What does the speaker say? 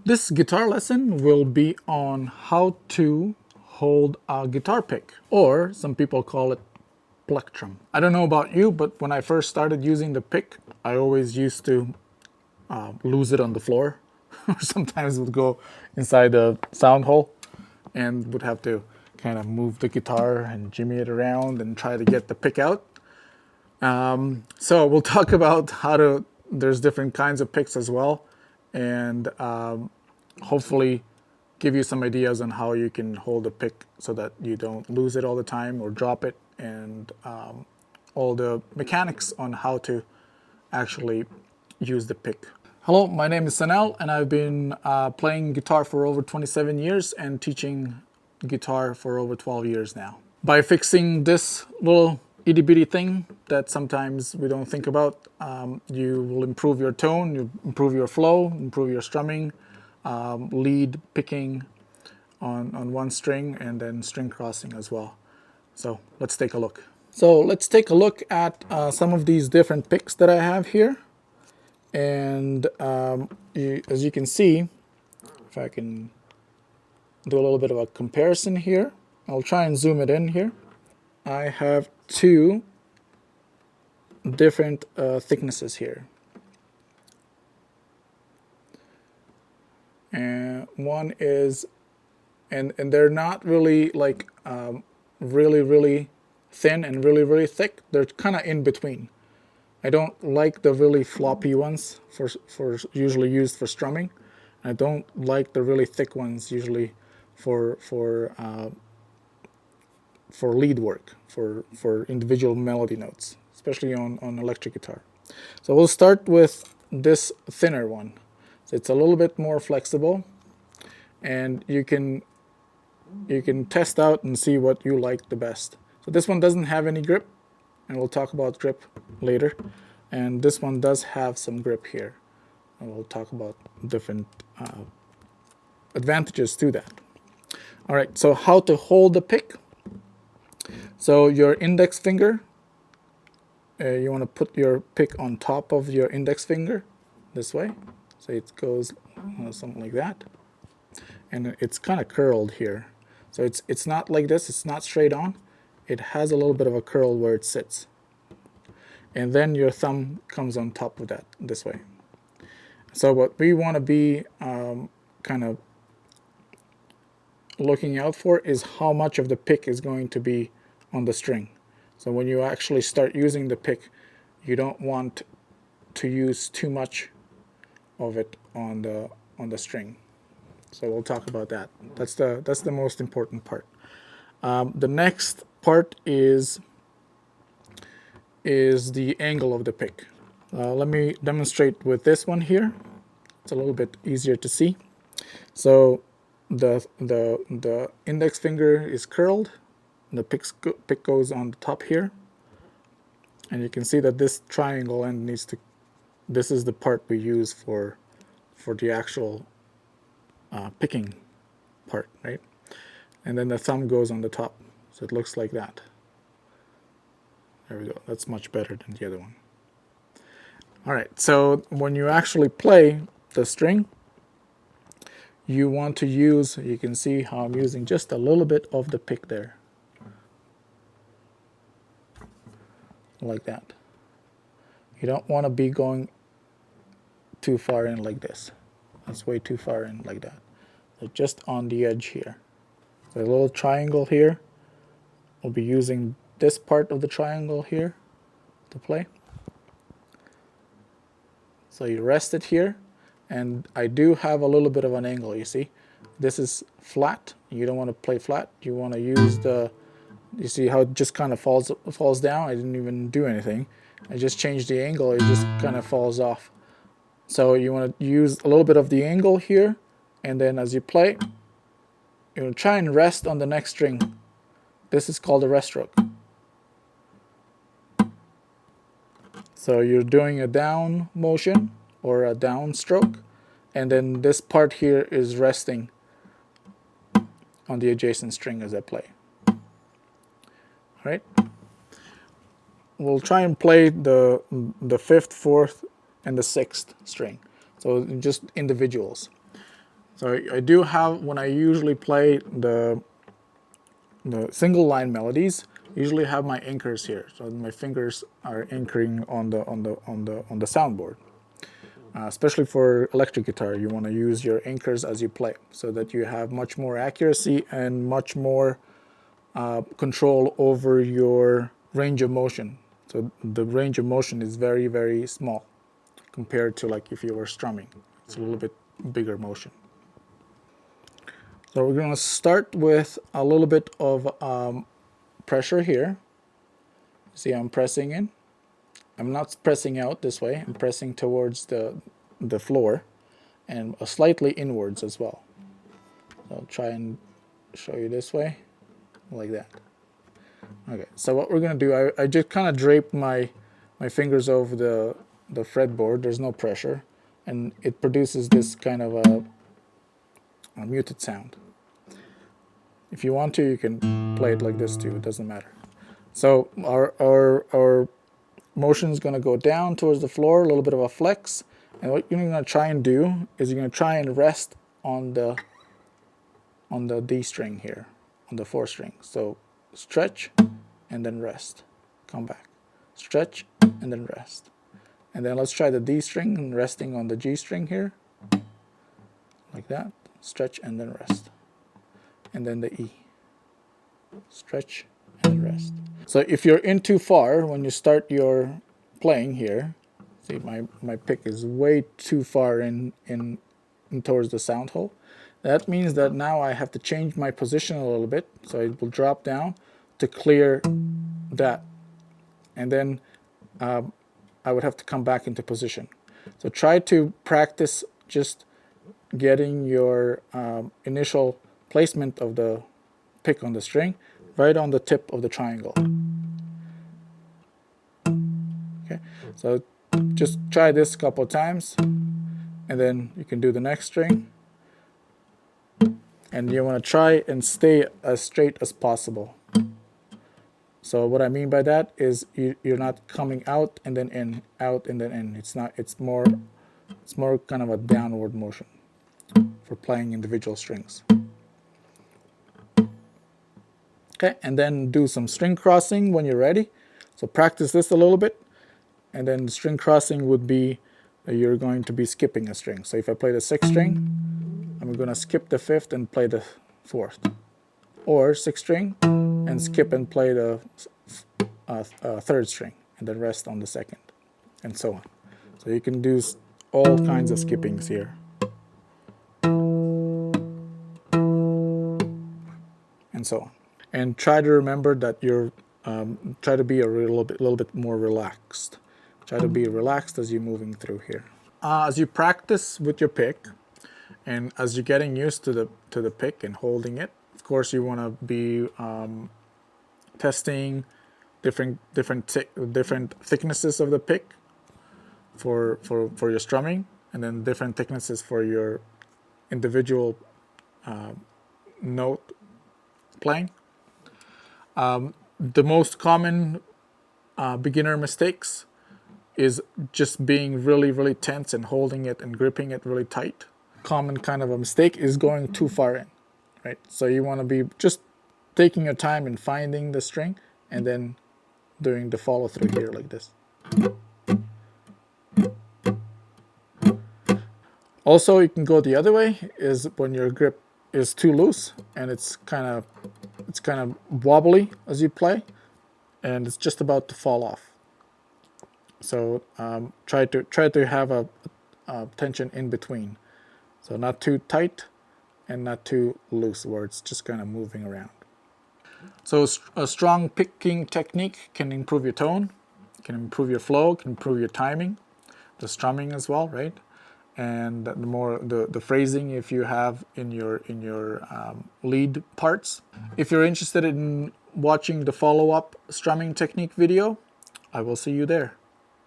This guitar lesson will be on how to hold a guitar pick, or some people call it plectrum. I don't know about you, but when I first started using the pick, I always used to lose it on the floor, or sometimes it would go inside the sound hole and would have to kind of move the guitar and jimmy it around and try to get the pick out. So we'll talk about how to, there's different kinds of picks as well, and hopefully give you some ideas on how you can hold a pick so that you don't lose it all the time or drop it, and all the mechanics on how to actually use the pick. Hello, my name is Sanel, and I've been playing guitar for over 27 years and teaching guitar for over 12 years now. By fixing this little itty bitty thing that sometimes we don't think about, you will improve your tone, you improve your flow, improve your strumming, lead picking on one string, and then string crossing as well. So let's take a look. So let's take a look at some of these different picks that I have here. And as you can see, if I can do a little bit of a comparison here, I'll try and zoom it in here. I have two different thicknesses here. And one is, and they're not really like really thin and really thick. They're kind of in between. I don't like the really floppy ones for usually used for strumming. I don't like the really thick ones usually for lead work, for individual melody notes, especially on electric guitar. So we'll start with this thinner one. So it's a little bit more flexible, and you can test out and see what you like the best. So this one doesn't have any grip, and we'll talk about grip later. And this one does have some grip here, and we'll talk about different advantages to that. All right, so how to hold the pick. So your index finger, you want to put your pick on top of your index finger this way. So it goes something like that, and it's kind of curled here. So it's not like this, it's not straight on. It has a little bit of a curl where it sits. And then your thumb comes on top of that this way. So what we want to be kind of looking out for is how much of the pick is going to be on the string. So when you actually start using the pick, you don't want to use too much of it on the string. So we'll talk about that. That's the most important part. The next part is the angle of the pick. Let me demonstrate with this one here. It's a little bit easier to see. So the index finger is curled, and the pick goes on the top here, and you can see that this triangle end needs to. This is the part we use for the actual picking part, right? And then the thumb goes on the top, so it looks like that. There we go. That's much better than the other one. All right, so when you actually play the string, you want to use, you can see how I'm using just a little bit of the pick there. Like that. You don't want to be going too far in like this. That's way too far in like that. So just on the edge here. So a little triangle here. We'll be using this part of the triangle here to play. So you rest it here, and I do have a little bit of an angle, you see. This is flat. You don't want to play flat. You want to use the, you see how it just kind of falls down? I didn't even do anything. I just changed the angle, it just kind of falls off. So you want to use a little bit of the angle here, and then as you play, you try and rest on the next string. This is called a rest stroke. So you're doing a down motion or a down stroke, and then this part here is resting on the adjacent string as I play. All right. We'll try and play the 5th, 4th, and the 6th string. So just individuals. So I do have, when I usually play the single line melodies, I usually have my anchors here. So my fingers are anchoring on the soundboard. Especially for electric guitar, you want to use your anchors as you play so that you have much more accuracy and much more control over your range of motion. So the range of motion is very, very small compared to like if you were strumming. It's a little bit bigger motion. So we're going to start with a little bit of pressure here. See, I'm pressing in. I'm not pressing out this way. I'm pressing towards the floor and slightly inwards as well. So I'll try and show you this way, like that. Okay, so what we're going to do, I just kind of drape my fingers over the fretboard. There's no pressure, and it produces this kind of a muted sound. If you want to, you can play it like this too. It doesn't matter. So our motion is going to go down towards the floor, a little bit of a flex, and what you're going to try and do is you're going to try and rest on the D string here, on the 4th string. So stretch and then rest, come back, stretch and then rest, and then let's try the D string and resting on the G string here, like that, stretch and then rest, and then the E, stretch and rest. So if you're in too far when you start your playing here, see my pick is way too far in towards the sound hole. That means that now I have to change my position a little bit, so it will drop down to clear that, and then I would have to come back into position. So try to practice just getting your initial placement of the pick on the string right on the tip of the triangle. Okay, so just try this a couple of times, and then you can do the next string. And you want to try and stay as straight as possible. So what I mean by that is you're not coming out and then in, out and then in. It's more kind of a downward motion for playing individual strings. Okay, and then do some string crossing when you're ready. So practice this a little bit, and then string crossing would be you're going to be skipping a string. So if I play the 6th string, I'm going to skip the 5th and play the 4th, or 6th string and skip and play the 3rd string and then rest on the 2nd, and so on. So you can do all kinds of skippings here. And so on. And try to remember that you're try to be a little bit more relaxed. Try to be relaxed as you're moving through here. As you practice with your pick, and as you're getting used to the pick and holding it, of course you want to be testing different thicknesses of the pick for your strumming, and then different thicknesses for your individual note playing. The most common beginner mistakes is just being really tense and holding it and gripping it really tight. Common kind of a mistake is going too far in, right? So you want to be just taking your time and finding the string and then doing the follow through here like this. Also, you can go the other way, is when your grip is too loose and it's kind of wobbly as you play, and it's just about to fall off. So try to have a tension in between, so not too tight and not too loose, where it's just kind of moving around. So a strong picking technique can improve your tone, can improve your flow, can improve your timing, the strumming as well, right? And the phrasing if you have in your lead parts. If you're interested in watching the follow-up strumming technique video, I will see you there.